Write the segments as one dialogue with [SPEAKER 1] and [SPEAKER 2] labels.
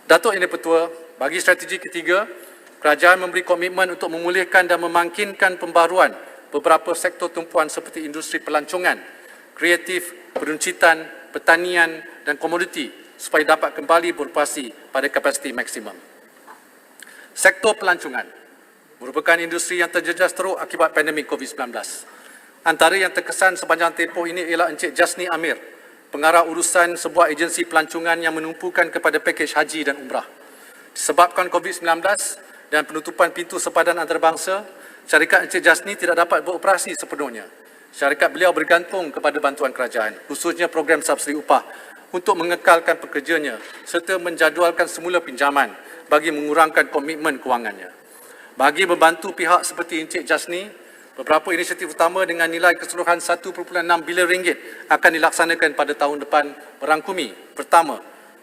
[SPEAKER 1] Datuk Yang di-Pertua, bagi strategi ketiga, kerajaan memberi komitmen untuk memulihkan dan memangkinkan pembaruan beberapa sektor tumpuan seperti industri pelancongan, kreatif, peruncitan, pertanian dan komoditi supaya dapat kembali beroperasi pada kapasiti maksimum. Sektor pelancongan merupakan industri yang terjejas teruk akibat pandemik COVID-19. Antara yang terkesan sepanjang tempoh ini ialah Encik Jasni Amir, pengarah urusan sebuah agensi pelancongan yang menumpukan kepada pakej haji dan umrah. Disebabkan COVID-19 dan penutupan pintu sepadan antarabangsa, syarikat Encik Jasni tidak dapat beroperasi sepenuhnya. Syarikat beliau bergantung kepada bantuan kerajaan, khususnya program subsidi upah untuk mengekalkan pekerjanya serta menjadualkan semula pinjaman bagi mengurangkan komitmen kewangannya. Bagi membantu pihak seperti Encik Jasni, beberapa inisiatif utama dengan nilai keseluruhan 1.6 bilion ringgit akan dilaksanakan pada tahun depan merangkumi. Pertama,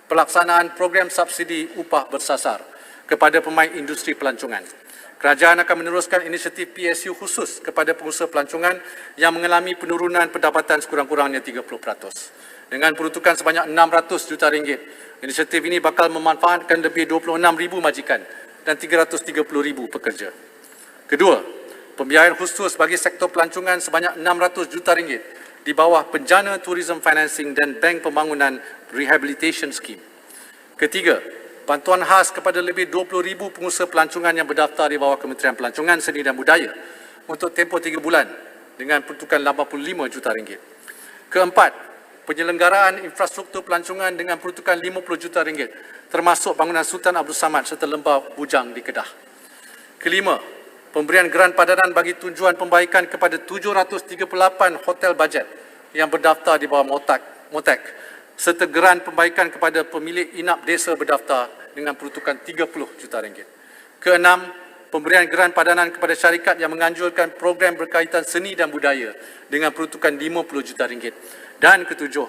[SPEAKER 1] pelaksanaan program subsidi upah bersasar kepada pemain industri pelancongan. Kerajaan akan meneruskan inisiatif PSU khusus kepada pengusaha pelancongan yang mengalami penurunan pendapatan sekurang-kurangnya 30%. Dengan peruntukan sebanyak 600 juta ringgit, inisiatif ini bakal memanfaatkan lebih 26,000 majikan dan 330,000 pekerja. Kedua, pembiayaan khusus bagi sektor pelancongan sebanyak 600 juta ringgit di bawah Penjana Tourism Financing dan Bank Pembangunan Rehabilitation Scheme. Ketiga, bantuan khas kepada lebih 20,000 pengusaha pelancongan yang berdaftar di bawah Kementerian Pelancongan, Seni dan Budaya untuk tempoh 3 bulan dengan peruntukan 85 juta ringgit. Keempat, penyelenggaraan infrastruktur pelancongan dengan peruntukan 50 juta ringgit termasuk bangunan Sultan Abdul Samad serta lembah Bujang di Kedah. Kelima, pemberian geran padanan bagi tujuan pembaikan kepada 738 hotel bajet yang berdaftar di bawah MOTAC serta geran pembaikan kepada pemilik inap desa berdaftar dengan peruntukan 30 juta ringgit. Keenam, pemberian geran padanan kepada syarikat yang menganjurkan program berkaitan seni dan budaya dengan peruntukan 50 juta ringgit. Dan ketujuh,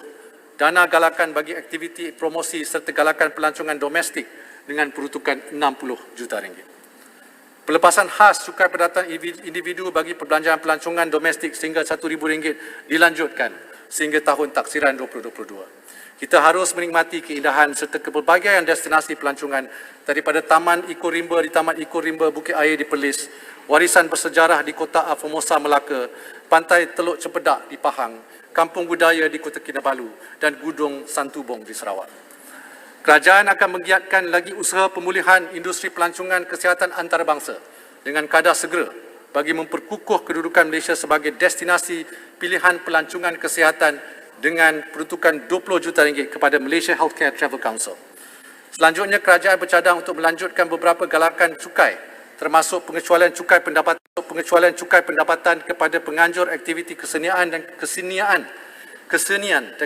[SPEAKER 1] dana galakan bagi aktiviti promosi serta galakan pelancongan domestik dengan peruntukan 60 juta ringgit. Pelepasan khas cukai pendapatan individu bagi perbelanjaan pelancongan domestik sehingga RM1,000 dilanjutkan sehingga tahun taksiran 2022. Kita harus menikmati keindahan serta kepelbagaian destinasi pelancongan daripada Taman Ekorimba di Taman Ekorimba Bukit Air di Perlis, warisan bersejarah di Kota Formosa Melaka, Pantai Teluk Cempedak di Pahang, Kampung Budaya di Kota Kinabalu dan Gudong Santubong di Sarawak. Kerajaan akan menggiatkan lagi usaha pemulihan industri pelancongan kesihatan antarabangsa dengan kadar segera bagi memperkukuh kedudukan Malaysia sebagai destinasi pilihan pelancongan kesihatan dengan peruntukan 20 juta ringgit kepada Malaysia Healthcare Travel Council. Selanjutnya, kerajaan bercadang untuk melanjutkan beberapa galakan cukai termasuk pengecualian cukai pendapatan kepada penganjur aktiviti kesenian dan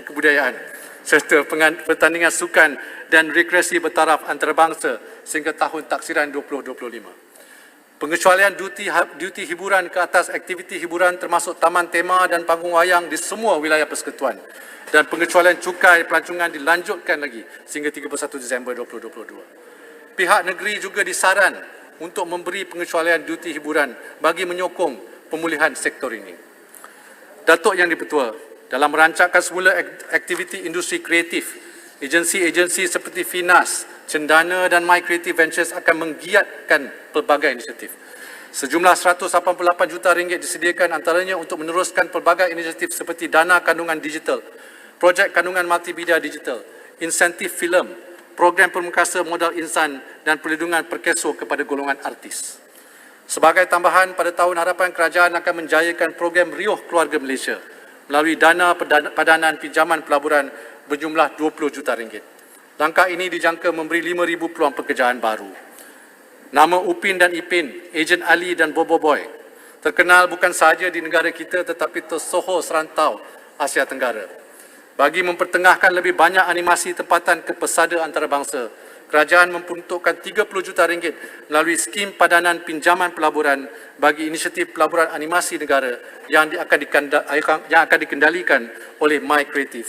[SPEAKER 1] kebudayaan serta pertandingan sukan dan rekreasi bertaraf antarabangsa sehingga tahun taksiran 2025. Pengecualian duti hiburan ke atas aktiviti hiburan termasuk taman tema dan panggung wayang di semua wilayah persekutuan dan pengecualian cukai pelancongan dilanjutkan lagi sehingga 31 Disember 2022. Pihak negeri juga disaran untuk memberi pengecualian duti hiburan bagi menyokong pemulihan sektor ini. Datuk Yang di-Pertua, dalam merancangkan semula aktiviti industri kreatif, agensi-agensi seperti Finas, Cendana dan My Creative Ventures akan menggiatkan pelbagai inisiatif. Sejumlah 188 juta ringgit disediakan antaranya untuk meneruskan pelbagai inisiatif seperti dana kandungan digital, projek kandungan multimedia digital, insentif filem, program pemungkasa modal insan dan perlindungan perkeso kepada golongan artis. Sebagai tambahan, pada tahun harapan kerajaan akan menjayakan program Riuh Keluarga Malaysia melalui dana padanan pinjaman pelaburan berjumlah 20 juta ringgit. Langkah ini dijangka memberi 5,000 peluang pekerjaan baru. Nama Upin dan Ipin, Ejen Ali dan Bobo Boy terkenal bukan sahaja di negara kita tetapi tersohor serantau Asia Tenggara. Bagi mempertengahkan lebih banyak animasi tempatan ke pesada antarabangsa, kerajaan memperuntukkan 30 juta ringgit melalui skim padanan pinjaman pelaburan bagi inisiatif pelaburan animasi negara yang akan dikendalikan oleh My Creative